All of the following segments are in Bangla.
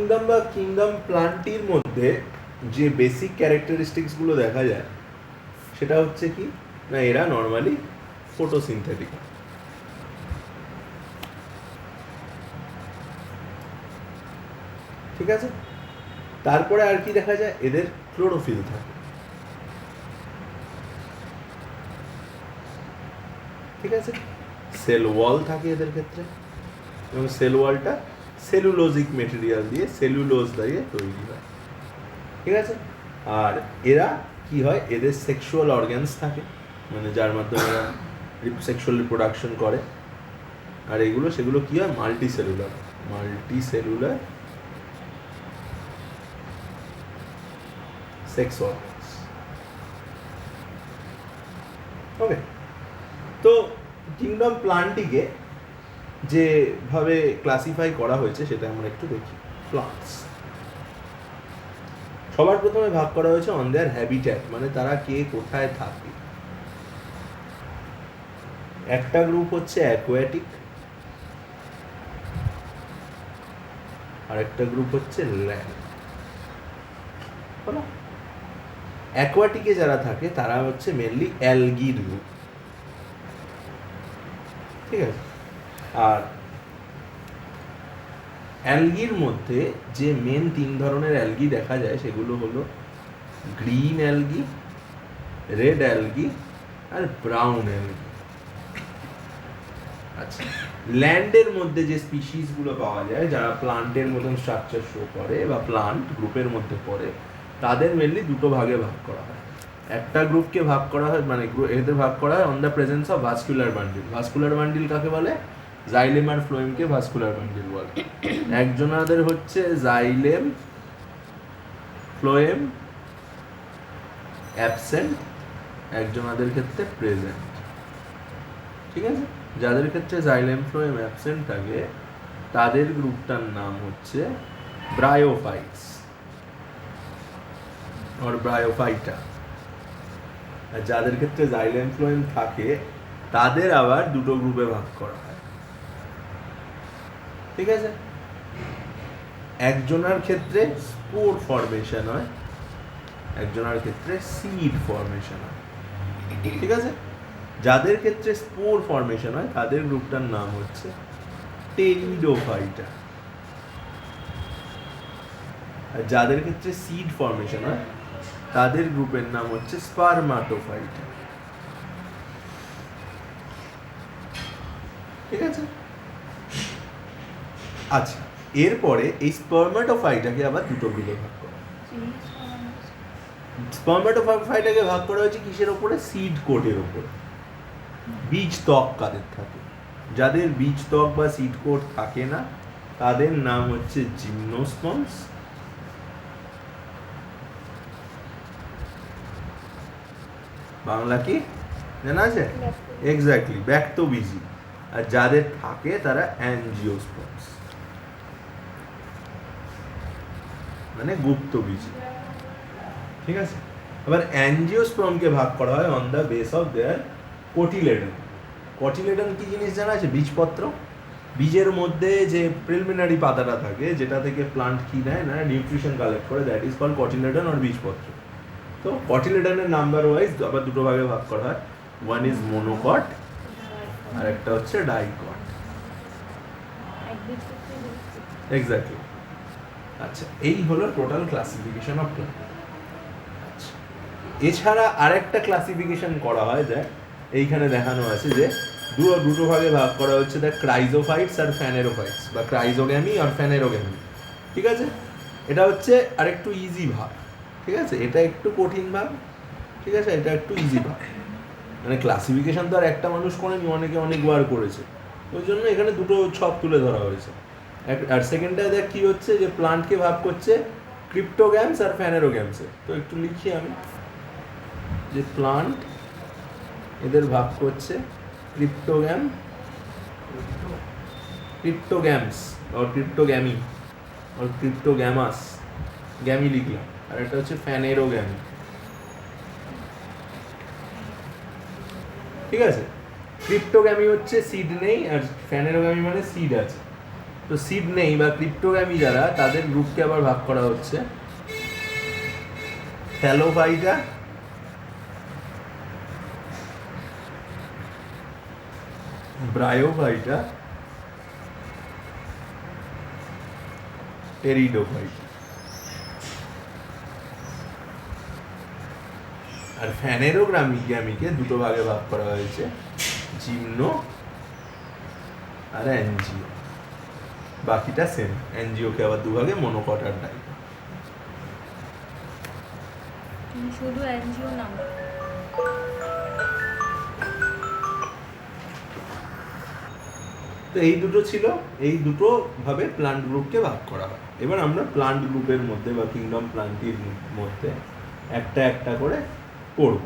কিংডম বা কিংডম প্লান্টটির মধ্যে যে বেসিক ক্যারেক্টারিস্টিক্সগুলো দেখা যায় সেটা হচ্ছে কি না, এরা নর্মালি ফটোসিনথেটিক। ঠিক আছে, তারপরে আর কি দেখা যায়, এদের ক্লোরোফিল থাকে। ঠিক আছে, সেল ওয়াল থাকে এদের ক্ষেত্রে, এবং সেল ওয়ালটা সেলুলোজিক মেটেরিয়াল দিয়ে, সেলুলোজ দিয়ে তৈরি হয়। ঠিক আছে, আর এরা কি হয়, এদের সেক্সুয়াল অর্গ্যানস থাকে, মানে যার মাধ্যমে এরা সেক্সুয়াল রিপ্রোডাকশন করে। আর এগুলো সেগুলো কি হয়, মাল্টি সেলুলার সেক্স অর্গানস। ওকে, তো কিংডম প্লান্টটিকে যেভাবে ক্লাসিফাই করা হয়েছে সেটা আমরা একটু দেখি। প্লান্টস সবার প্রথমে ভাগ করা হয়েছে অন দেয়ার হ্যাবিট্যাট, মানে তারা কে কোথায় থাকে। একটা গ্রুপ হচ্ছে অ্যাকোয়াটিক, আর একটা গ্রুপ হচ্ছে ল্যান্ড। অ্যাকোয়াটিকে যারা থাকে তারা হচ্ছে মেনলি অ্যালগির গ্রুপ। ঠিক আছে, আর অ্যালগির মধ্যে যে মেন 3 ধরনের অ্যালগি দেখা যায় সেগুলো হলো গ্রিন অ্যালগি, রেড অ্যালগি আর ব্রাউন অ্যালগি। আচ্ছা, ল্যান্ডের মধ্যে যে স্পিসিসগুলো পাওয়া যায় যারা প্লান্টের মতন স্ট্রাকচার শো করে বা প্লান্ট গ্রুপের মধ্যে পড়ে, তাদের মেনলি দুটো ভাগে ভাগ করা হয়। একটা গ্রুপকে ভাগ করা হয়, মানে এদের ভাগ করা হয় on the presence of vascular bundle. Vascular bundle কাকে বলে? জাইলেম আর ফ্লোয়েমকে ভাস্কুলার বান্ডিল বলে। একজনাদের হচ্ছে জাইলেম, ফ্লোয়েম অ্যাবসেন্ট, একজনাদের ক্ষেত্রে প্রেজেন্ট। ঠিক আছে, যাদের ক্ষেত্রে জাইলেম ফ্লোয়েম অ্যাবসেন্ট থাকে তাদের গ্রুপটার নাম হচ্ছে ব্রায়োফাইটস আর ব্রায়োফাইটা। আর যাদের ক্ষেত্রে জাইলেম ফ্লোয়েম থাকে তাদের আবার দুটো গ্রুপে ভাগ করা হয়। ঠিক আছে, একজনের ক্ষেত্রে স্পোর ফর্মেশন হয়, একজনের ক্ষেত্রে সিড ফর্মেশন হয়। ঠিক আছে, যাদের ক্ষেত্রে স্পোর ফর্মেশন হয় তাদের গ্রুপটার নাম হচ্ছে টেরিডোফাইটা, আর যাদের ক্ষেত্রে সিড ফর্মেশন হয় তাদের গ্রুপের নাম হচ্ছে স্পারমাটোফাইটা। ঠিক আছে, আচ্ছা, এরপরে এই স্পারমাটোফাইটাকে আবার দুটো গ্রুপে ভাগ করা। স্পারমাটোফাইটাকে ভাগ করা হয়েছে কিসের ওপরে? সিড কোটের ওপরে। বীজ ত্বক কাদের থাকে? যাদের বীজ ত্বক বা সিড কোট থাকে না তাদের নাম হচ্ছে জিমনোস্পন্স, বাংলা কি জানা আছে? এক্স্যাক্টলি, ব্যাক্তবীজী। আর যাদের থাকে তারা অ্যাঞ্জিওস্পন্স, মানে গুপ্তবীজী। ঠিক আছে, আবার অ্যাঞ্জিওস্পার্মকে ভাগ করা হয় on the base of their cotyledon. Cotyledon কি জিনিস জানা আছে? বীজপত্র। বীজের মধ্যে যে প্রিলিমিনারি পাতাটা থাকে যেটা থেকে প্লান্ট কি নেয় না, নিউট্রিশন কালেক্ট করে, that is called cotyledon or বীজপত্র। তো কোটিলেডনের নাম্বার ওয়াইজ আবার দুটো ভাগে ভাগ করা হয়, ওয়ান ইজ মোনোকট আর একটা হচ্ছে ডাইকট। এক্স্যাক্টলি। আচ্ছা, এই হলো টোটাল ক্লাসিফিকেশন অফ প্লান্ট। আচ্ছা, এছাড়া আরেকটা ক্লাসিফিকেশন করা হয় যে এইখানে দেখানো আছে যে দুটো ভাগে ভাগ করা হচ্ছে, দ্য ক্রাইজোফাইটস আর ফ্যানেরোফাইটস, বা ক্রাইজোগ্যামি আর ফ্যানেরোগ্যামি। ঠিক আছে, এটা হচ্ছে আরেকটু ইজি ভাগ। ঠিক আছে, এটা একটু কঠিন ভাগ। ঠিক আছে, এটা একটু ইজি ভাগ। মানে ক্লাসিফিকেশন তো আর একটা মানুষ করেনি, অনেকে অনেকবার করেছে, ওই জন্য এখানে দুটো ছক তুলে ধরা হয়েছে। আর সেকেন্ডটা দেখ কি হচ্ছে, যে প্লান্টকে ভাগ করছে ক্রিপ্টোগ্যামস আর ফ্যানেরোগ্যামসে। তো একটু লিখি আমি যে প্লান্ট এদের ভাগ করছে ক্রিপ্টোগ্যামস আর ক্রিপ্টোগ্যামি আর ক্রিপ্টোগ্যামাস, গ্যামি লিখলাম, আর একটা হচ্ছে ফ্যানেরোগ্যামি। ঠিক আছে, ক্রিপ্টোগ্যামি হচ্ছে সিড নেই, আর ফ্যানেরোগ্যামি মানে সিড আছে। তো সিড নেই বা ক্রিপ্টোগ্যামি যারা, তাদের গ্রুপকে আবার ভাগ করা হচ্ছে থ্যালোফাইটা, ব্রায়োফাইটা, টেরিডোফাইটা। আর ফ্যানেরোগ্যামিকে দুটো ভাগে ভাগ করা হয়েছে, জিমনো আর অ্যানজিও। বাকিটা সেম, অ্যানজিওকে আবার দুভাগে, মনোকটার টাইপ। শুধু এনজিও নাম। তো এই দুটো ছিল, এই দুটো ভাবে প্লান্ট গ্রুপকে ভাগ করা হয়। এবার আমরা প্লান্ট গ্রুপের মধ্যে বা কিংডম প্লান্টের মধ্যে একটা একটা করে পড়ব।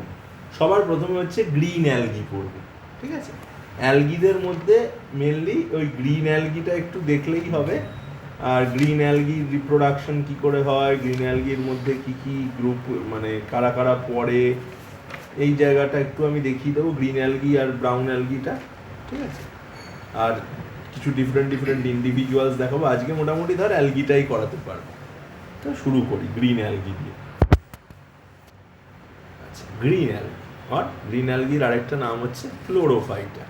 সবার প্রথমে হচ্ছে গ্রিন অ্যালগি পড়ব, ঠিক আছে? অ্যালগিদের মধ্যে মেনলি ওই গ্রিন অ্যালগিটা একটু দেখলেই হবে। আর গ্রিন অ্যালগির রিপ্রোডাকশন কি করে হয়, গ্রিন অ্যালগির মধ্যে কি কি গ্রুপ, মানে কারা কারা পড়ে, এই জায়গাটা একটু আমি দেখিয়ে দেবো, গ্রিন অ্যালগি আর ব্রাউন অ্যালগিটা, ঠিক আছে? আর কিছু ডিফারেন্ট ইন্ডিভিজুয়ালস দেখাবো। আজকে মোটামুটি ধর অ্যালগিটাই করাতে পারবো। তো শুরু করি গ্রিন অ্যালগি দিয়ে। আচ্ছা, গ্রিন অ্যালগি আর গ্রিন অ্যালগির আরেকটা নাম হচ্ছে ক্লোরোফাইটা।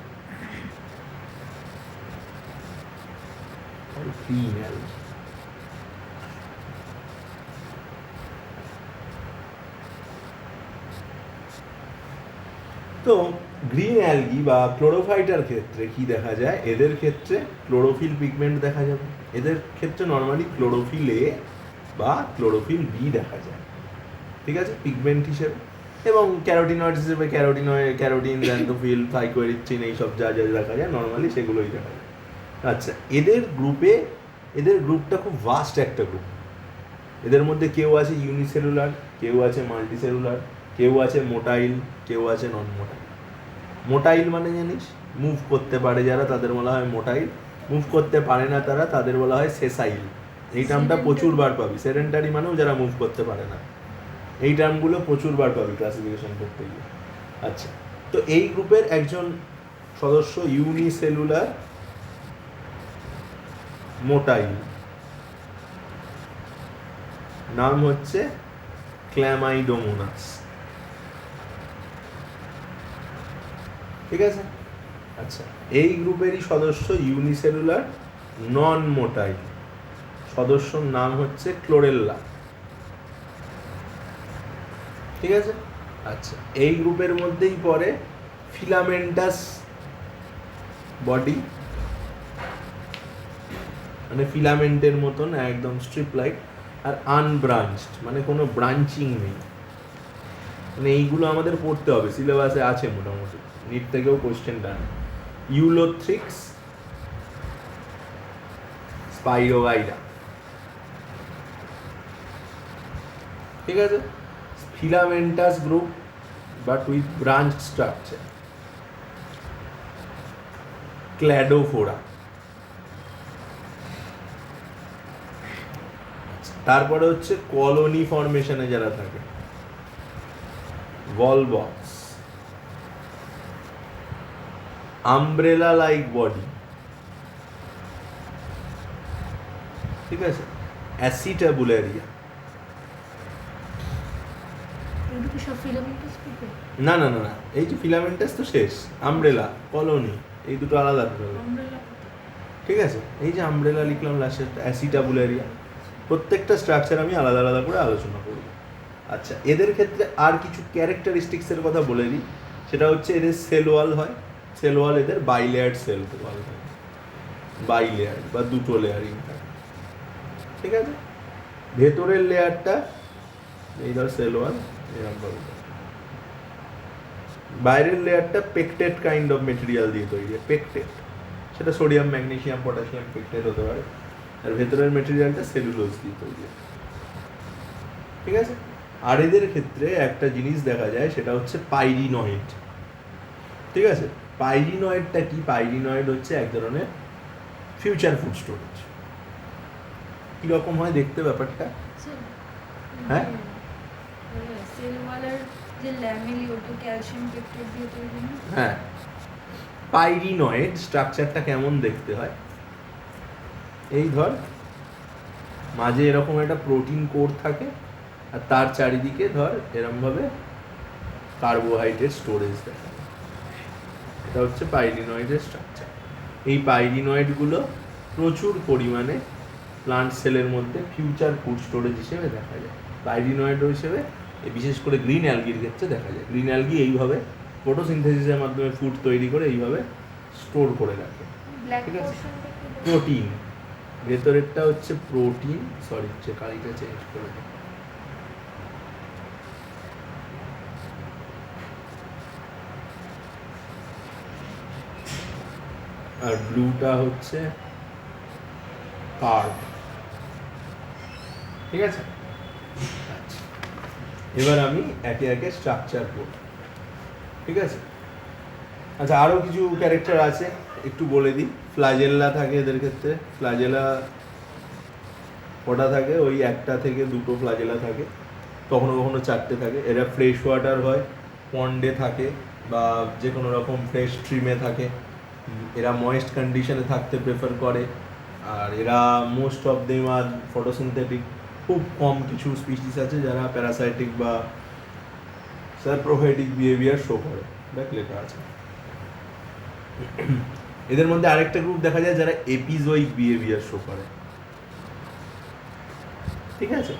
গ্রিন অ্যালগি, তো গ্রিন অ্যালগি বা ক্লোরোফাইটার ক্ষেত্রে কি দেখা যায়, এদের ক্ষেত্রে ক্লোরোফিল পিগমেন্ট দেখা যাবে। এদের ক্ষেত্রে নর্মালি ক্লোরোফিল এ বা ক্লোরোফিল বি দেখা যায়, ঠিক আছে, পিগমেন্ট হিসেবে। এবং ক্যারোটিনয়েড হিসেবে ক্যারোটিন, জ্যান্থোফিল, ফাইকোএরিথ্রিন, এইসব যা যা দেখা যায় নর্মালি সেগুলোই দেখা যায়। আচ্ছা, এদের গ্রুপটা খুব ভাস্ট একটা গ্রুপ। এদের মধ্যে কেউ আছে ইউনিসেলুলার, কেউ আছে মাল্টিসেলুলার, কেউ আছে মোটাইল, কেউ আছে নন মোটাইল। মোটাইল মানে জানিস, মুভ করতে পারে যারা, তাদের বলা হয় মোটাইল। মুভ করতে পারে না তারা, তাদের বলা হয় সেসাইল। এই টার্মটা প্রচুরবার পাবি। সেডেন্টারি মানেও যারা মুভ করতে পারে না, এই টার্মগুলো প্রচুরবার পাবি ক্লাসিফিকেশন করতে গিয়ে। আচ্ছা, তো এই গ্রুপের একজন সদস্য ইউনিসেলুলার মোটাইল, নাম হচ্ছে ক্ল্যামাইডোমোনাস, ঠিক আছে? আচ্ছা, এই গ্রুপেরই সদস্য ইউনিসেলুলার নন মোটাইল, সদস্যর নাম হচ্ছে ক্লোরেল্লা, ঠিক আছে? আচ্ছা, এই গ্রুপের মধ্যেই পড়ে ফিলামেন্টাস বডি, মানে ফিলামেন্টের মতন একদম স্ট্রিপ লাইট, আর আনব্রাঞ্চড মানে কোনো ব্রাঞ্চিং নেই। মানে এইগুলো আমাদের পড়তে হবে, সিলেবাসে আছে মোটামুটি, নিট থেকেও কোশ্চেন ডান। ইউলোথ্রিক্স, স্পাইরোগাইডা, ঠিক আছে? Filamentous group but with branch structure, Cladophora. তারপরে হচ্ছে কলোনি ফরমেশনে যারা থাকে, ভলভক্স, আমব্রেলা লাইক বডি, ঠিক আছে, অ্যাসিটাবুলারিয়া। না না না না, এই যে ফিলামেন্টাস তো শেষ, আমব্রেলা, কলোনি, এই দুটো আলাদা, ঠিক আছে? এই যে আমব্রেলা লিখলাম লাস্টে, অ্যাসিটাবুলারিয়া। প্রত্যেকটা স্ট্রাকচার আমি আলাদা আলাদা করে আলোচনা করব। আচ্ছা, এদের ক্ষেত্রে আর কিছু ক্যারেক্টারিস্টিক্সের কথা বলে দিই। সেটা হচ্ছে এদের সেল ওয়াল হয়, সেল ওয়াল এদের বাইলেয়ার্ড সেল ওয়াল হয়, বাইলেয়ার্ড বা দুটো লেয়ারিং থাকে, ঠিক আছে? ভেতরের লেয়ারটা এই ধর সেল ওয়াল, বাইরের লেয়ারটা পেকটেট কাইন্ড অফ মেটেরিয়াল দিয়ে তৈরি, পেকটেট, সেটা সোডিয়াম, ম্যাগনেসিয়াম, পটাশিয়াম পেকটেট হতে পারে। আর ভেতরের মেটেরিয়ালটা সেলুলোজ দিয়ে তৈরি, ঠিক আছে? আর এদের ক্ষেত্রে একটা জিনিস দেখা যায়, সেটা হচ্ছে পাইরিনয়েড, ঠিক আছে? পাইরিনয়েডটা কি? পাইরিনয়েড হচ্ছে এক ধরনের ফিউচার ফুড স্টোরেজ। কিরকম হয় দেখতে ব্যাপারটা? হ্যাঁ, হ্যাঁ, পাইরিনয়েড স্ট্রাকচারটা কেমন দেখতে হয়? এই ধর মাঝে এরকম একটা প্রোটিন কোর থাকে আর তার চারিদিকে ধর এরমভাবে কার্বোহাইড্রেট স্টোরেজ দেখা যায়। এটা হচ্ছে পাইরিনয়েডের স্ট্রাকচার। এই পাইরিনয়েডগুলো প্রচুর পরিমাণে প্লান্ট সেলের মধ্যে ফিউচার ফুড স্টোরেজ হিসেবে দেখা যায়। পাইরিনয়েড হিসেবে বিশেষ করে গ্রিন অ্যালগির ক্ষেত্রে দেখা যায়। গ্রিন অ্যালগি এইভাবে ফটোসিনথেসিসের মাধ্যমে ফুড তৈরি করে এইভাবে স্টোর করে রাখে। ব্ল্যাক ঠিক আছে, পোর্শনটা কি বলবো? প্রোটিন, ভেতরেরটা হচ্ছে প্রোটিন, সরি কালিটা চেঞ্জ করে দিই। আর ব্লুটা হচ্ছে কার্ব। ঠিক আছে, আচ্ছা এবার আমি একে একে স্ট্রাকচার করব। ঠিক আছে, আচ্ছা আরও কিছু ক্যারেক্টার আছে একটু বলে দিই। ফ্লাজেল্লা থাকে এদের ক্ষেত্রে। ফ্লাজেলা কটা থাকে? ওই একটা থেকে দুটো ফ্লাজেলা থাকে, কখনো কখনো চারটে থাকে। এরা ফ্রেশ ওয়াটার হয়, পন্ডে থাকে বা যে কোনো রকম ফ্রেশ স্ট্রিমে থাকে। এরা ময়েস্ট কন্ডিশনে থাকতে প্রেফার করে। আর এরা most of them are photosynthetic. খুব কম কিছু স্পিসিস আছে যারা প্যারাসাইটিক বা সাইপ্রোফাইটিক বিহেভিয়ার শো করে। দেখ লেখা আছে। এদের মধ্যে আরেকটা গ্রুপ দেখা যায় যারা এপিজোইক বিহেভিয়ার শো করে। ঠিক আছে,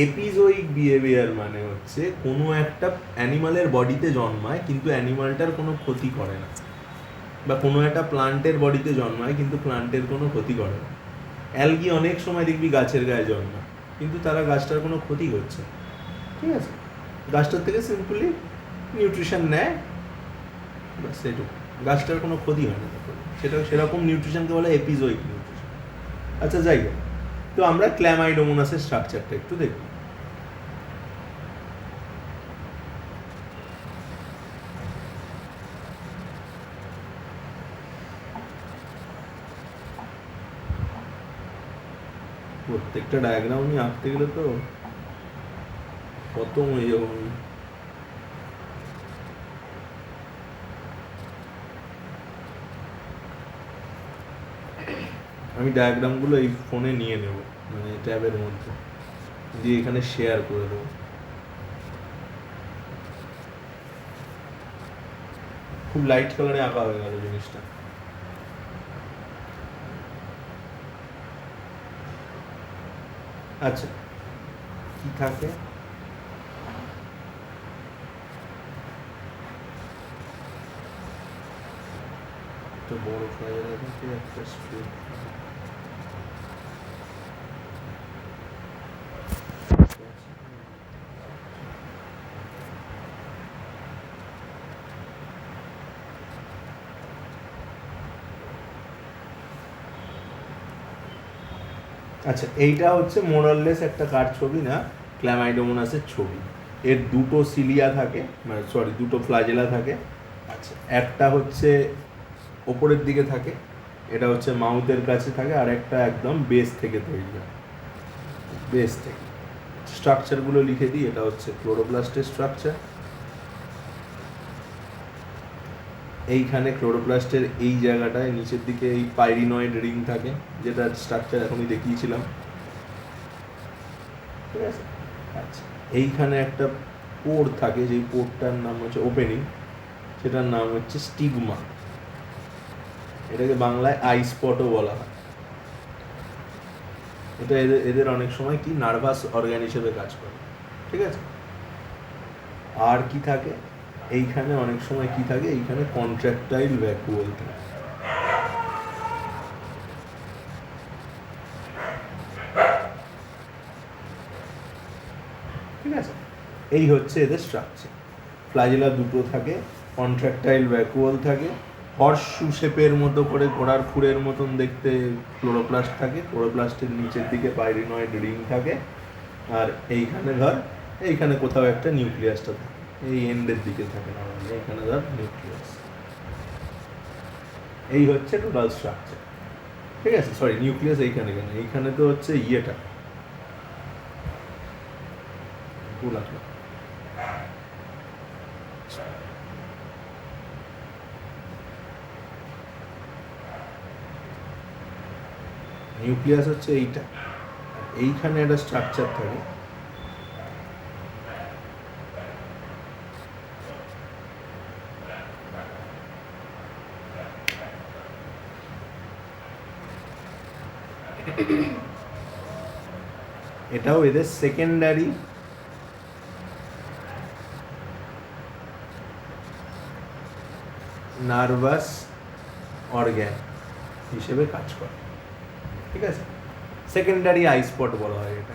এপিজোইক বিহেভিয়ার মানে হচ্ছে কোনো একটা অ্যানিমালের বডিতে জন্মায় কিন্তু অ্যানিমালটার কোনো ক্ষতি করে না, বা কোনো একটা প্লান্টের বডিতে জন্মায় কিন্তু প্লান্টের কোনো ক্ষতি করে না। অ্যালগি অনেক সময় দেখবি গাছের গায়ে জন্মায় কিন্তু তারা গাছটার কোনো ক্ষতি করছে না। ঠিক আছে, গাছটার থেকে সিম্পলি নিউট্রিশন নেয়, বাস সেটুকু। গাছটার কোনো ক্ষতি হয় না, সেটা সেরকম নিউট্রিশনকে বলে এপিজোইক নিউট্রিশন। আচ্ছা যাই হোক, তো আমরা ক্ল্যামাইডোমোনাসের স্ট্রাকচারটা একটু দেখব। প্রত্যেকটা ডায়াগ্রাম আমি আঁকতে গেলে তো কত হয়ে যাবো আমি। আমি ডায়াগ্রামগুলো এই ফোনে নিয়ে নেব, মানে ট্যাবের মধ্যে দিয়ে এখানে শেয়ার করে দেবো। খুব লাইট কালারে আঁকা হয়ে গেল জিনিসটা। আচ্ছা কি থাকে? একটা বড় ফাইল থাকে, একটা স্ট্রিপ। আচ্ছা এইটা হচ্ছে মোরাললেস একটা কার ছবি না, ক্ল্যামাইডোমোনাসের ছবি। এর দুটো সিলিয়া থাকে, মানে সরি দুটো ফ্লাজেলা থাকে। আচ্ছা একটা হচ্ছে ওপরের দিকে থাকে, এটা হচ্ছে মাউথের কাছে থাকে, আর একটা একদম বেস থেকে তৈরি হয়। বেস থেকে স্ট্রাকচারগুলো লিখে দিই। এটা হচ্ছে ক্লোরোপ্লাস্টের স্ট্রাকচার। এইখানে ক্লোরোপ্লাস্টের এই জায়গাটায় নিচের দিকে এই পাইরিনয়েড রিং থাকে, যেটা স্ট্রাকচার এখনই দেখিয়েছিলাম। ঠিক আছে, আচ্ছা এইখানে একটা পোর থাকে, যেই পোরটার নাম হচ্ছে ওপেনিং, সেটার নাম হচ্ছে স্টিগমা। এটাকে বাংলায় আই স্পটও বলা হয়। এটা এদের অনেক সময় কি নার্ভাস অর্গান হিসেবে কাজ করে। ঠিক আছে, আর কি থাকে এইখানে? অনেক সময় কি থাকে এইখানে? কন্ট্রাকটাইল ভ্যাকুয়াল থাকে। ঠিক আছে, এই হচ্ছে এদের স্ট্রাকচার। ফ্লাজেলা দুটো থাকে, কন্ট্রাকটাইল ভ্যাকুয়াল থাকে, হর্সশু শেপের মতো করে ঘোড়ার খুরের মতন দেখতে ক্লোরোপ্লাস্ট থাকে। ক্লোরোপ্লাস্টের নিচের দিকে পাইরিনয়েড রিং থাকে, আর এইখানে ধর এইখানে কোথাও একটা নিউক্লিয়াসটা থাকে, এই এন্ডের দিকে থাকে না, এইখানে ধর নিউক্লিয়াস। এই হচ্ছে টোটাল স্ট্রাকচার। ঠিক আছে, সরি নিউক্লিয়াস এইখানে কেন? এইখানে তো হচ্ছে ইয়েটা ভুল আসলো। নিউক্লিয়াস হচ্ছে এইটা, আর এইখানে একটা স্ট্রাকচার থাকে। এটাও এদের সেকেন্ডারি নার্ভাস অর্গ্যান হিসেবে কাজ করে, ঠিক আছে? সেকেন্ডারি আই স্পট বলা হয় এটা।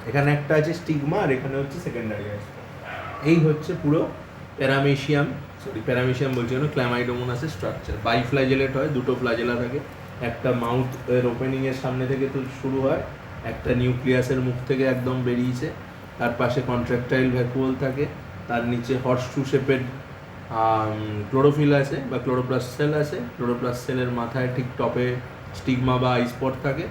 এখানে একটা আছে স্টিগমা, আর এখানে হচ্ছে সেকেন্ডারি আই স্পট। এই হচ্ছে পুরো প্যারামেশিয়াম বলছি কেন, ক্ল্যামাইডোমোনাসের স্ট্রাকচার। বাইফ্ল্যাজেলেট হয়, দুটো ফ্ল্যাজেলা থাকে, একটা মাউথ এর ওপেনিং এর সামনে থেকে তো শুরু হয়, একটা নিউক্লিয়াসের মুখ থেকে একদম বেরিয়েছে, তার পাশে কন্ট্রাকটাইল ভ্যাকুয়াল থাকে, তার নিচে হর্সশু শেপেড ক্লোরোফিল আছে বা ক্লোরোপ্লাস্ট সেল আছে। ক্লোরোপ্লাস্ট সেলের মাথায় ঠিক টপে স্টিগমা বা আই স্পট থাকে,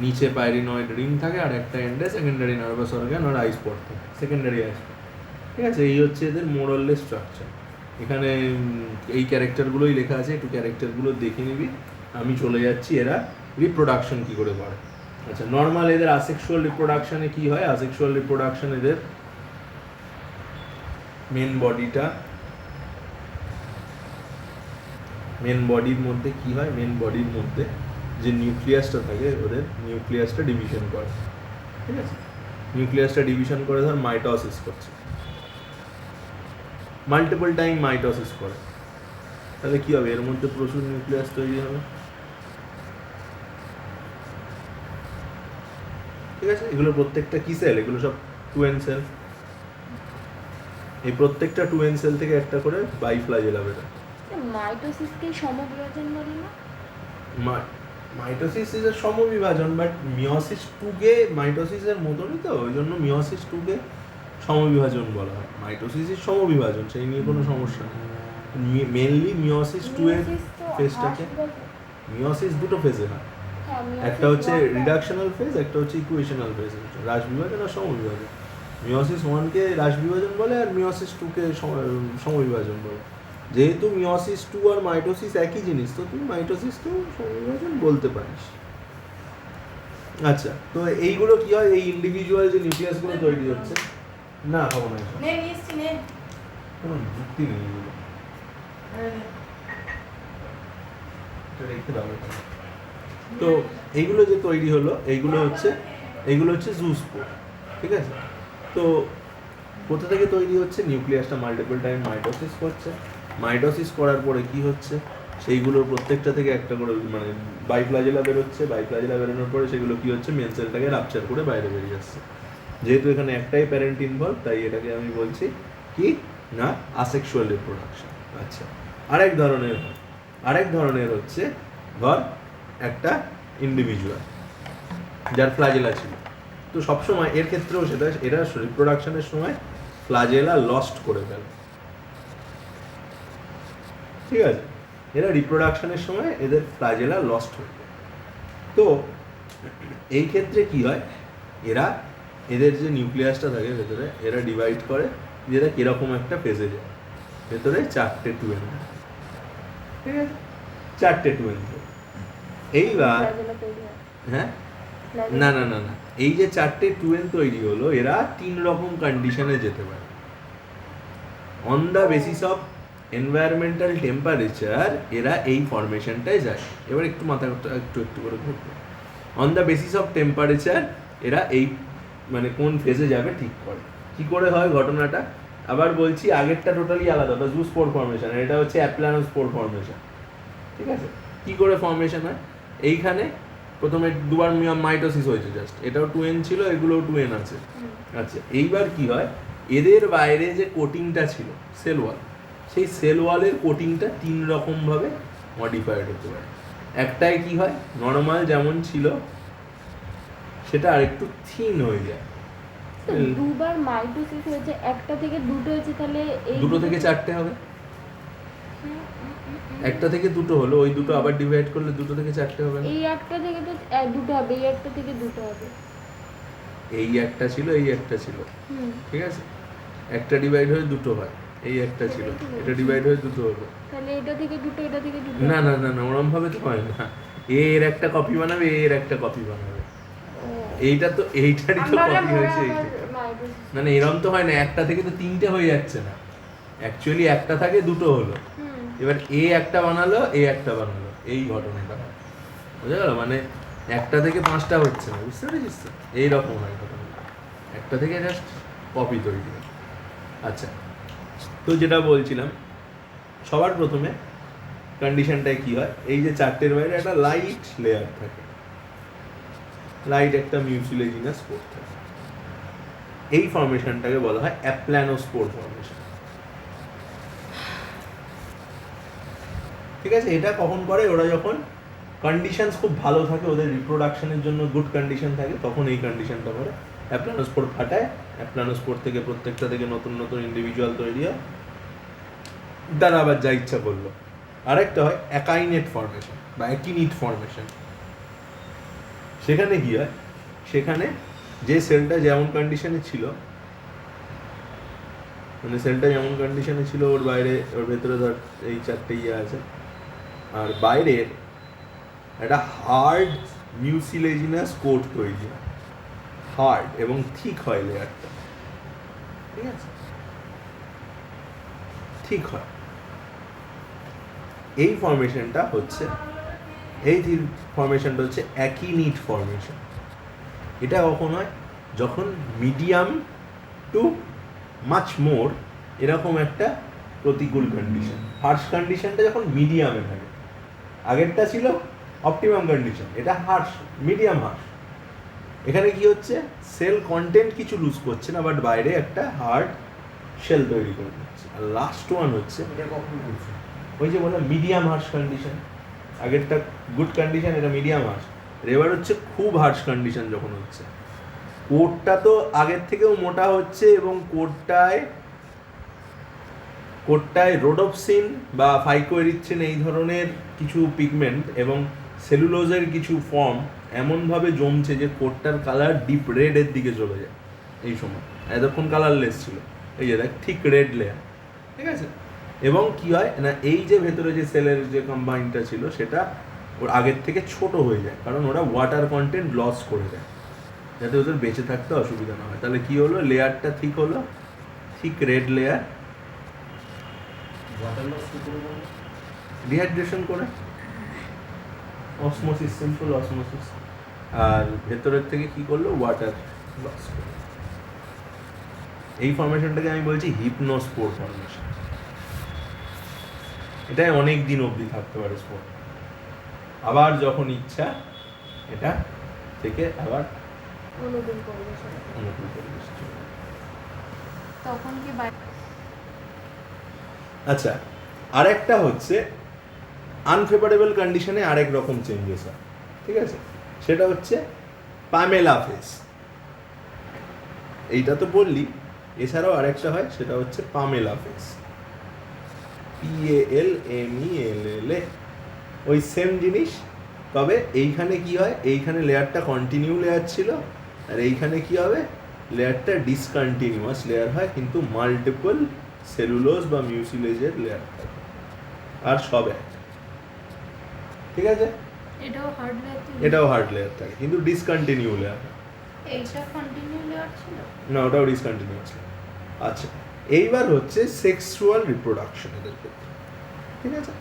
নিচে পাইরিনয়েড রিং থাকে, আর একটা এন্ডে সেকেন্ডারি নার্ভাস অর্গান আর আই স্পট থাকে, সেকেন্ডারি আই স্পট, ঠিক আছে? এই হচ্ছে এদের মোরাললেস স্ট্রাকচার। এখানে এই ক্যারেক্টারগুলোই লেখা আছে, একটু ক্যারেক্টারগুলো দেখে নিবি। আমি চলে যাচ্ছি এরা রিপ্রোডাকশন কী করে করে। আচ্ছা, নর্মাল এদের আসেক্সুয়াল রিপ্রোডাকশানে কী হয়? আসেক্সুয়াল রিপ্রোডাকশন এদের মেন বডির মধ্যে কি হয়? মেন বডির মধ্যে যে নিউক্লিয়াসটা থাকে, ওদের নিউক্লিয়াসটা ডিভিশন করে, ঠিক আছে? নিউক্লিয়াসটা ডিভিশন করে ধর মাইটোসিস করছে, মাল্টিপল টাইম মাইটোসিস করে, তাহলে কি হবে? এর মধ্যে প্রচুর নিউক্লিয়াস তৈরি হবে, ঠিক আছে? এগুলো প্রত্যেকটা কি সেল? এগুলো সব 2n সেল। এই প্রত্যেকটা 2n সেল থেকে একটা করে বাইফ্ল্যাজেলা বেরোয়। মাইটোসিসকে সমবিভাজন বলে না? মাইটোসিস ইজ এ সমবিভাজন, বাট মিওসিস 2-কে মাইটোসিসের মতনই তো, ওই জন্য মিওসিস 2-কে সমবিভাজন বলা হয়। মাইটোসিস ইজ সমবিভাজন, সেই নিয়ে কোনো সমস্যা নেই। মেনলি মিওসিস 2 এর ফেজটাকে, মিওসিস দুটো ফেজে হয়, একটা হচ্ছে রিডাকশনাল ফেজ, একটা হচ্ছে ইকুয়েশনাল ফেজ, হ্রাস বিভাজন আর সমবিভাজন। মিওসিস 1-কে হ্রাস বিভাজন বলে, আর মিওসিস 2-কে সমবিভাজন বলে। যেহেতু মিওসিস 2 আর মাইটোসিস একই জিনিস, তো তুই মাইটোসিসকেও সমবিভাজন বলতে পারিস। আচ্ছা, তো এইগুলো কি হয়? এই ইন্ডিভিজুয়াল যে নিউক্লিয়াসগুলো তৈরি হচ্ছে, না খাবো না, কোনো যুক্তি নেই এগুলো, এটা রেখে দাও এখানে। তো এইগুলো যে তৈরি হলো, এইগুলো হচ্ছে জুস্পোর, ঠিক আছে? তো কোথা থেকে তৈরি হচ্ছে? নিউক্লিয়াসটা মাল্টিপল টাইম মাইটোসিস করছে, মাইটোসিস করার পরে কি হচ্ছে? সেইগুলোর প্রত্যেকটা থেকে একটা করে মানে বাইফ্ল্যাজেলা বেরোচ্ছে, বাইফ্ল্যাজেলা বেরোনোর পরে সেগুলো কি হচ্ছে? মেন সেলটাকে রাপচার করে বাইরে বেরিয়ে আসছে। যেহেতু এখানে একটাই প্যারেন্ট ইনভলভ, তাই এটাকে আমি বলছি কি না, আসেক্সুয়াল রিপ্রোডাকশন। আচ্ছা, আরেক ধরনের হচ্ছে ধর একটা ইন্ডিভিজুয়াল যার ফ্ল্যাজেলা ছিল, তো সবসময় এর ক্ষেত্রেও সেটা, এরা রিপ্রোডাকশনের সময় ফ্ল্যাজেলা লস্ট করে ফেলে, ঠিক আছে? এরা রিপ্রোডাকশনের সময় এদের ফ্ল্যাজেলা লস্ট হয়ে যায়। তো এই ক্ষেত্রে কি হয়? এদের যে নিউক্লিয়াসটা থাকে ভেতরে, এরা ডিভাইড করে, যেটা কিরকম একটা ফেজে যায়। ভেতরে 4টে 2n, ঠিক আছে? 4টে 2n। এইবার হ্যাঁ, না, এই যে 4টে 2n তৈরি হলো, এরা 3 রকম কন্ডিশনে যেতে পারে। On the basis of environmental temperature এরা এই ফরমেশনটায় যায়। এবার একটু মাথাটা একটু করে ঘুরবে। On the basis of temperature এরা এই মানে কোন ফেজে যাবে ঠিক করে। কি করে হয় ঘটনাটা? আবার বলছি, আগেরটা টোটালি আলাদা, ওটা জুস্পোর ফরমেশন, এটা হচ্ছে অ্যাপ্লানোস্পোর ফরমেশন, ঠিক আছে? কি করে ফরমেশন হয়? এইখানে প্রথমে দুবার মাইটোসিস হয়েছে জাস্ট, এটাও 2n ছিল, এগুলোও 2n আছে। আচ্ছা, এইবার কি হয়? এদের বাইরে যে কোটিংটা ছিল সেল ওয়াল, সেই সেল ওয়ালের কোটিংটা 3 রকমভাবে মডিফাইড হতে পারে। একটাই কি হয়, নর্মাল যেমন ছিল সেটা আরেকটু থিন হয়ে যায়। দুবার মাইটোসিস হয়েছে, একটা থেকে দুটো হয়েছে, তাহলে এই দুটো থেকে 4টে হবে। একটা থেকে দুটো হলো, ওই দুটো আবার ডিভাইড করলে দুটো থেকে 4টে হবে। এই একটা থেকে তো দুটো হবে, এই একটা থেকে দুটো হবে। এই একটা ছিল, এই একটা ছিল, ঠিক আছে? একটা ডিভাইড হয়ে দুটো হয়, এই একটা ছিল, এটা ডিভাইড হয়ে দুটো হলো। তাহলে এটা থেকে দুটো, এটা থেকে দুটো। না না না না, ওরম ভাবে তো হয় না। এ এর একটা কপি বানাবে, এ এর একটা কপি বানাবে। ও। এইটা তো এইটারই তো আমরা কপি হয়েছে আবার এইটা। মাইটোসিস। না না, এরম তো হয় না, একটা থেকে তো তিনটে হয়ে যাচ্ছে না। অ্যাকচুয়ালি একটা থাকে দুটো হলো। হুম। এবার এ একটা বানালো, এ একটা বানালো, এই ঘটনাটা হয়। বুঝা গেল? মানে একটা থেকে পাঁচটা হচ্ছে না, বুঝতে পেরেছিস তো? এইরকম হয় ঘটনাটা, একটা থেকে জাস্ট কপি তৈরি হয়। আচ্ছা, তো যেটা বলছিলাম, সবার প্রথমে কন্ডিশনটায় কি হয়, এই যে চারটের বাইরে একটা লাইট লেয়ার থাকে, লাইট একটা মিউসিলেজিনাস স্পোর থাকে। এই ফর্মেশনটাকে বলা হয় অ্যাপ্ল্যানোস্পোর ফর্মেশন। ঠিক আছে? এটা কখন করে? ওরা যখন কন্ডিশনস খুব ভালো থাকে, ওদের রিপ্রোডাকশনের জন্য গুড কন্ডিশন থাকে, তখন এই কন্ডিশনটা করে অ্যাপ্ল্যানোস্পোর ফাটায়। অ্যাপ্ল্যানোস্পোর থেকে প্রত্যেকটা থেকে নতুন নতুন ইন্ডিভিজুয়াল তৈরি হয়, তারা আবার যা ইচ্ছা করলো। আরেকটা হয় অ্যাকাইনেট ফর্মেশন বা অ্যাকিনিট ফর্মেশন। সেখানে কি হয়, সেখানে যে সেলটা যেমন কন্ডিশনে ছিল, মানে সেলটা যেমন কন্ডিশনে ছিল, ওর বাইরে, ওর ভেতরে ধর এই চারটে ইয়ে আছে, আর বাইরের একটা হার্ড মিউসিলেজিনাস কোট তৈরি হয়, হার্ড এবং থিক হয় লেয়ারটা। ঠিক আছে? ঠিক হয়। এই ফর্মেশনটা হচ্ছে, এই ফর্মেশনটা হচ্ছে অ্যাকিনিট ফর্মেশন। এটা কখন হয়? যখন মিডিয়াম টু মাচ মোর এরকম একটা প্রতিকূল কন্ডিশন। হার্শ কন্ডিশনটা যখন মিডিয়ামে থাকে, আগেরটা ছিল অপটিমাম কন্ডিশন, এটা হার্শ, মিডিয়াম হার্শ। এখানে কি হচ্ছে, সেল কন্টেন্ট কিছু লুজ করছে না, বাট বাইরে একটা হার্ড শেল তৈরি করে দিচ্ছে। আর লাস্ট ওয়ান হচ্ছে, এটা কখন করছে? ওই যে বললাম মিডিয়াম হার্শ কন্ডিশন, আগেরটা গুড কন্ডিশন, এটা মিডিয়াম হার্শ। এবার হচ্ছে খুব হার্শ কন্ডিশন যখন হচ্ছে, কোটটা তো আগের থেকেও মোটা হচ্ছে এবং কোটটায় রোডোপসিন বা ফাইকোএরিথ্রিন এই ধরনের কিছু পিগমেন্ট এবং সেলুলোজের কিছু ফর্ম এমনভাবে জমছে যে কোটটার কালার ডিপ রেডের দিকে চলে যায়। এই সময় এতক্ষণ কালারলেস ছিল, এই যে দেখ ঠিক রেড লেয়ার। ঠিক আছে? এবং কি হয় না, এই যে ভেতরে যে সেলের যে কম্বাইনটা ছিল, সেটা ওর আগের থেকে ছোট হয়ে যায়, কারণ ওরা ওয়াটার কন্টেন্ট লস করে দেয়, যাতে ওদের বেঁচে থাকতে অসুবিধা না হয়। তাহলে কি হলো, লেয়ারটা ঠিক হলো, ঠিক রেড লেয়ার। ওয়াটার লস কি করে বলবো? ডিহাইড্রেশন করে, অসমোসিস, সিম্পল অসমোসিস। আর ভেতরের থেকে কি করলো, ওয়াটার লস করে। এই ফর্মেশনটাকে আমি বলছি হিপনোস্পোর ফর্মেশন। এটাই অনেক দিন অবধি থাকতে পারে স্পোর, আবার যখন ইচ্ছা এটা থেকে আবার অনুকূল পরিবেশ হবে। অনুকূল পরিবেশ চলে যাবে। তখন কি আচ্ছা, আরেকটা হচ্ছে আনফেভারেবল কন্ডিশনে আরেক রকম চেঞ্জেস হয়। ঠিক আছে? সেটা হচ্ছে পামেলা ফেস। এইটা তো বললি, এছাড়াও আরেকটা হয়, সেটা হচ্ছে পামেলা ফেস, PALMELLA। ওই সেম জিনিস, তবে এইখানে কি হয়, এইখানে লেয়ারটা কন্টিনিউ লেয়ার ছিল, আর এইখানে কি হবে, লেয়ারটা ডিসকন্টিনিউয়াস লেয়ার হয়, কিন্তু মাল্টিপল সেলুলোজ বা মিউসিলেজের লেয়ার থাকে, আর সব এক। ঠিক আছে? এটাও হার্ড লেয়ার? এটাও হার্ড লেয়ার থাকে, কিন্তু ডিসকন্টিনিউ লেয়ার। এইটা কন্টিনিউ লেয়ার ছিল না, ওটাও ডিসকন্টিনিউয়াস লেয়ার। আচ্ছা, এইবার হচ্ছে সেক্সুয়াল রিপ্রোডাকশন এদের ক্ষেত্রে। ঠিক আছে?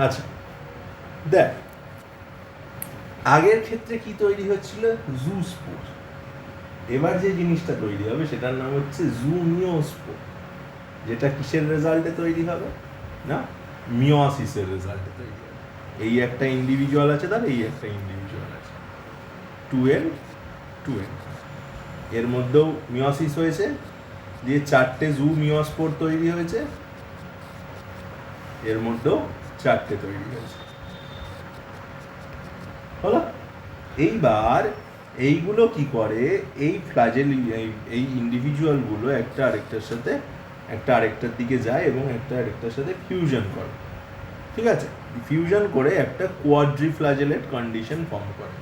আচ্ছা, দেখ, আগের ক্ষেত্রে কি তৈরি হচ্ছিল, জুস্পোর। এবার যে জিনিসটা তৈরি হবে সেটার নাম হচ্ছে জুমিওস্পোর, যেটা কিসের রেজাল্টে তৈরি হবে না, মিওসিসের রেজাল্টে তৈরি হবে। এই একটা ইন্ডিভিজুয়াল আছে, তার এই একটা ইন্ডিভিজুয়াল আছে, 2N 2N, এর মধ্যেও মিওসিস হয়েছে, দিয়ে চারটে জু মিওস্পোর তৈরি হয়েছে, এর মধ্যেও চারটে তৈরি হয়েছে। হলো? এইবার এইগুলো কি করে, এই ফ্ল্যাজেলি এই ইন্ডিভিজুয়ালগুলো একটা আরেকটার দিকে যায় এবং একটা আরেকটার সাথে ফিউশন করে, ঠিক আছে? ফিউশন করে একটা কোয়াড্রিফ্ল্যাজেলেট কন্ডিশন ফর্ম করে,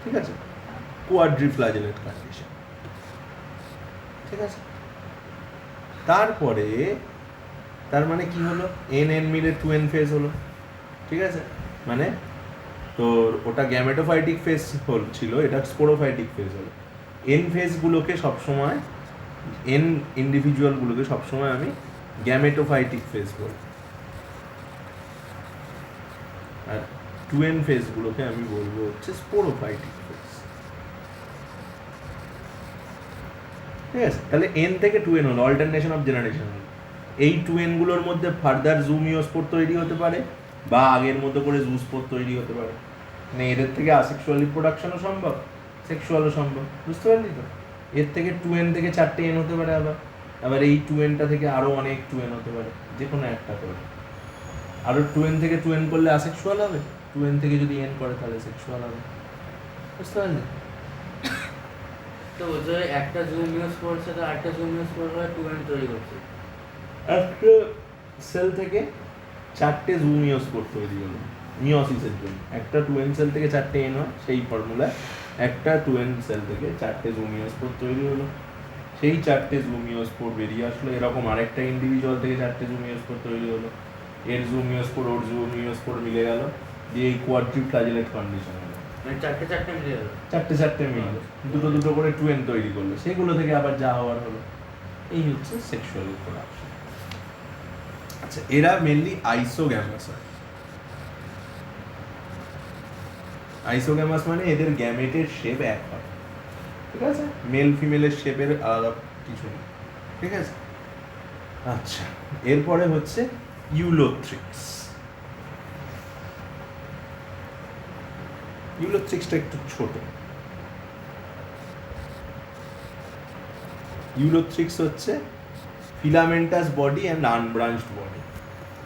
ঠিক আছে? কোয়াড্রিফ্ল্যাজেলেট কন্ডিশন, ঠিক আছে? তারপরে তার মানে কি হলো, এন এন মিলে 2n ফেজ হলো, ঠিক আছে? মানে তোর ওটা গ্যামেটোফাইটিক ফেজ ছিল, এটা স্পোরোফাইটিক ফেজ হলো। এন ফেজগুলোকে সবসময়, এন ইন্ডিভিজুয়ালগুলোকে সবসময় আমি গ্যামেটোফাইটিক ফেজ বলি, আর 2n ফেজগুলোকে আমি বলবো হচ্ছে স্পোরোফাইটিক ফেজ, ঠিক আছে? তাহলে এন থেকে 2n হলো, অল্টারনেশন অফ জেনারেশন হলো। এই 2n গুলোর মধ্যে ফার্দার জুমিওস্পোর তৈরি হতে পারে বা আগের মতো করে জুস্পোর তৈরি হতে পারে, মানে এদের থেকে আসেক্সুয়াল রিপ্রোডাকশনও সম্ভব, সেক্সুয়ালও সম্ভব, বুঝতে পারলি তো? এর থেকে 2n থেকে 4টে n হতে পারে, আবার এই 2nটা থেকে আরো অনেক 2n হতে পারে, যে কোনো একটা করে। আরো 2n থেকে 2n করলে আসেক্সুয়াল হবে, 2n থেকে যদি n করে তাহলে সেক্সুয়াল হবে, বুঝতে পারলি? তো যে একটা জুমিওস্পোর সাথে আরেকটা জুমিওস্পোর হয় 2n তৈরি করছে। একটা সেল থেকে 4টে জুমিওস্পোর তৈরি হলো মিওসিসের জন্য। একটা 2n সেল থেকে 4টে n হয়, সেই ফর্মুলা একটা 2n সেল থেকে 4টে জুমিওস্পোর তৈরি হলো, সেই 4টে জুমিওস্পোর বেরিয়ে আসলো। এরকম আরেকটা ইন্ডিভিজুয়াল থেকে 4টে জুমিওস্পোর তৈরি হলো, এর জুমিওস্পোর ওর জুমিওস্পোর মিলে গেল, দিয়ে এই কোয়াড্রিফ্ল্যাজেলেট কন্ডিশন হলো। মানে চারটে মিলে গেল, 4টে মিলে দুটো দুটো করে 2n তৈরি করলো, সেগুলো থেকে আবার যা হওয়ার হলো। এই হচ্ছে সেক্সুয়াল রিপ্রোডাকশন। আচ্ছা, এরা মেনলি আইসোগ্যামাস হয়। আইসোগ্যামাস মানে এদের গ্যামেটের শেপ এক হয়, ঠিক আছে? মেল ফিমেলের শেপের আলাদা কিছু নেই, ঠিক আছে? আচ্ছা, এরপরে হচ্ছে ইউলোথ্রিক্স। ইউলোথ্রিক্সটা একটু ছোট। ইউলোথ্রিক্স হচ্ছে ফিলামেন্টাস বডি অ্যান্ড আনব্রাঞ্চড বডি।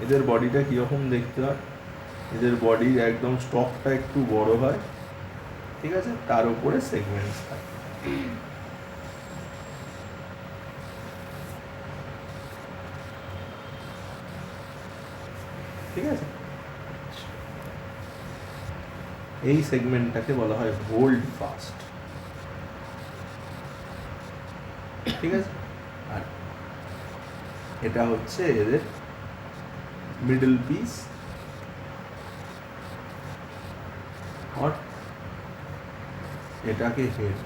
এদের বডিটা কীরকম দেখতে হয়, এদের বডির একদম স্টকটা একটু বড় হয়, ঠিক আছে? তার উপরে সেগমেন্টস থাকে, ঠিক আছে? এই সেগমেন্টটাকে বলা হয় হোল্ড ফাস্ট, ঠিক আছে? আর এটা হচ্ছে এদের মিডল পিস, আর এটাকে হেড।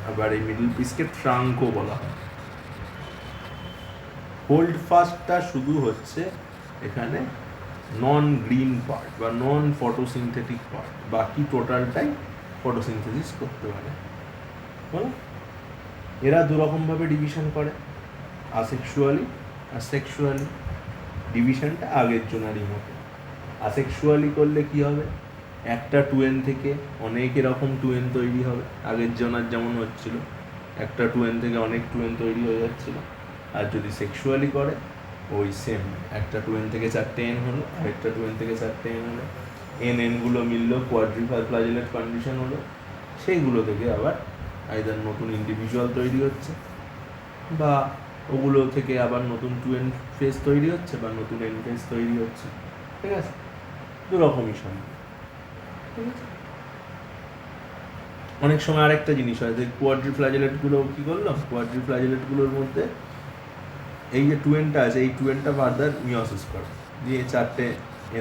আবার এই মিডল পিসকে ট্রাঙ্কও বলা হয়। হোল্ড ফাস্টটা শুধু হচ্ছে এখানে নন গ্রিন পার্ট বা নন ফটোসিনথেটিক পার্ট, বাকি টোটালটাই ফটোসিনথেসিস করতে পারে, বলো? এরা দুরকমভাবে ডিভিশন করে, আসেক্সুয়ালি আর সেক্সুয়ালি। ডিভিশনটা আগের জনারই মতো। আসেক্সুয়ালি করলে কি হবে, একটা 2n থেকে অনেক এরকম 2n তৈরি হবে, আগের জনার যেমন হচ্ছিল, একটা 2n থেকে অনেক 2n তৈরি হয়ে যাচ্ছিল। আর যদি সেক্সুয়ালি করে, ওই সেম, একটা 2n থেকে 4টে n হলো, আরেকটা 2n থেকে 4টে n হলো, n গুলো মিললো, কোয়াড্রিফ্ল্যাজেলেট কন্ডিশন হলো, সেইগুলো থেকে আবার আইদার নতুন ইন্ডিভিজুয়াল তৈরি হচ্ছে, বা ওগুলো থেকে আবার নতুন 2n ফেজ তৈরি হচ্ছে, বা নতুন n ফেজ তৈরি হচ্ছে, ঠিক আছে? দুরকমই সম্ভব, ঠিক আছে? অনেক সময় আরেকটা জিনিস হয় যে কোয়াড্রিফ্ল্যাজেলেটগুলো কী করলাম, কোয়াড্রিফ্ল্যাজেলেটগুলোর মধ্যে এই যে 2nটা আছে, এই 2nটা ফার্দার মিওসিস করে, দিয়ে 4টে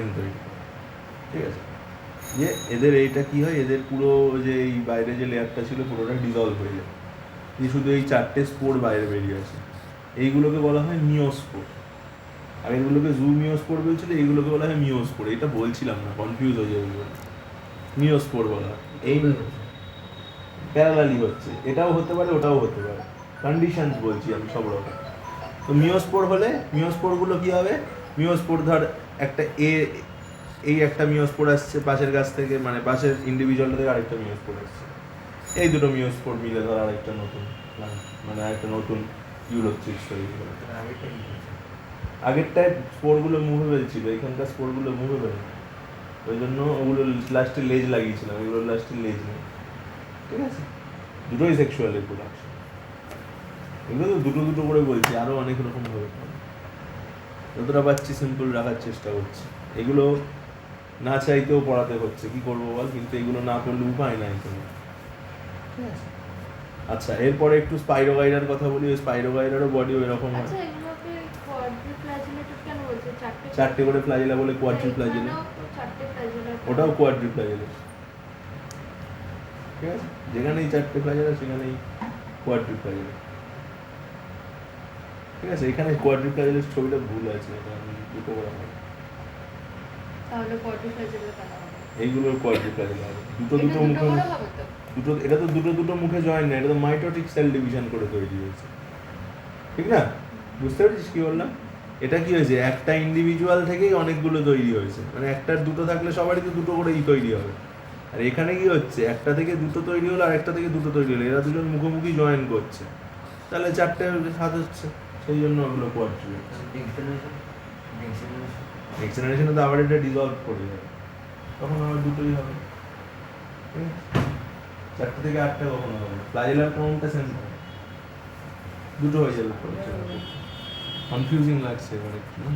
n তৈরি করে, ঠিক আছে? যে এদের এইটা কি হয়, এদের পুরো যে এই বাইরে যে লেয়ারটা ছিল পুরোটা ডিজলভ হয়ে যায়, দিয়ে শুধু এই 4টে স্পোর বাইরে বেরিয়ে আসে। এইগুলোকে বলা হয় মিওস্পোর। আর এগুলোকে জুমিওস্পোর বলছিল, এইগুলোকে বলা হয় মিওস্পোর। এটা বলছিলাম না, কনফিউজ হয়ে যাবে, মিওস্পোর বলা হয়। এই প্যারালালি হচ্ছে, এটাও হতে পারে ওটাও হতে পারে, কন্ডিশনস বলছি আমি সব রকম। তো মিওস্পোর হলে মিওস্পোরগুলো কী হবে, মিওস্পোর ধর একটা এই একটা মিওস্পোর আসছে পাশের গাছ থেকে, মানে পাশের ইন্ডিভিজুয়ালটা থেকে আরেকটা মিওস্পোর আসছে, এই দুটো মিওস্পোর মিলে ধর আরেকটা নতুন, মানে আরেকটা নতুন ইউলোথ্রিক্স তৈরি করে। আগেরটায় স্পোরগুলো মুভেবল ছিল, এখানকার স্পোরগুলো মুভেবল, ওই জন্য ওগুলো লাস্টে লেজ লাগিয়েছিলাম, এগুলো লাস্টে লেজ নেই। ঠিক আছে, দুটোই সেক্সুয়াল রিপ্রোডাকশন। এগুলো তো দুটো দুটো করে বলছি, আরও অনেক রকম ভাবে করে। যতটা পাচ্ছি সিম্পল রাখার চেষ্টা করছি। এগুলো না চাইতেও পড়াতে হচ্ছে, কি করবো বল, কিন্তু এগুলো না করলে উপায় নাই কোনো। ঠিক আছে, আচ্ছা এরপরে একটু স্পাইরোগাইডার কথা বলি। ওই স্পাইরোগাইডারও বডি এরকম হয়। আচ্ছা এগুলোকে কোয়াড্রিফ্ল্যাজেলেটেড কেন বলছে? চারটে করে ফ্লাজেলা বলে কোয়াড্রিফ্লাজেলা, এখানেও তো চারটে ফ্ল্যাজেলা। ওটাও কোয়াড্রিফ্লাজেলা। ঠিক আছে, যেখানেই চারটে ফ্লাজেলা সেখানেই কোয়াড্রিফ্লাজেলা। ঠিক আছে, এখানে কোয়াড্রিফ্লাজেলের ছবিটা ভুল আছে, এটা আমি দুটো করে হয়। তাহলে কোয়াড্রিফ্ল্যাজেলা কেন হবে? এইগুলোর কোয়াড্রিফ্লাজেলা হবে, দুটো এটা দুটো মুখে। করে হবে তো? দুটো, এটা তো দুটো দুটো মুখে জয়েন না, এটা তো মাইটোটিক সেল ডিভিশন করে তৈরি হয়েছে। ঠিক না? বুঝতে পেরেছিস কি বললাম? এটা কি হয়েছে, একটা ইন্ডিভিজুয়াল থেকেই অনেকগুলো তৈরি হয়েছে, মানে একটার দুটো থাকলে সবারই তো দুটো করেই তৈরি হবে। আর এখানে কি হচ্ছে, একটা থেকে দুটো তৈরি হলো আর একটা থেকে দুটো তৈরি হলো, এরা দুজন মুখোমুখি জয়েন করছে, তাহলে চারটে হাত হচ্ছে, সেই জন্য ওগুলো কোয়াড্রিলেটস। নেক্সট জেনারেশনে তো আবার এটা ডিজলভ করে যাবে, তখন আবার দুটোই হবে। ঠিক আছে? চারটে থেকে আটটা কখনো হবে না, ফ্লাজেলার কাউন্টটা সেম হবে, দুটো হয়ে যাবে। কনফিউজিং লাগছে এবার একটু না?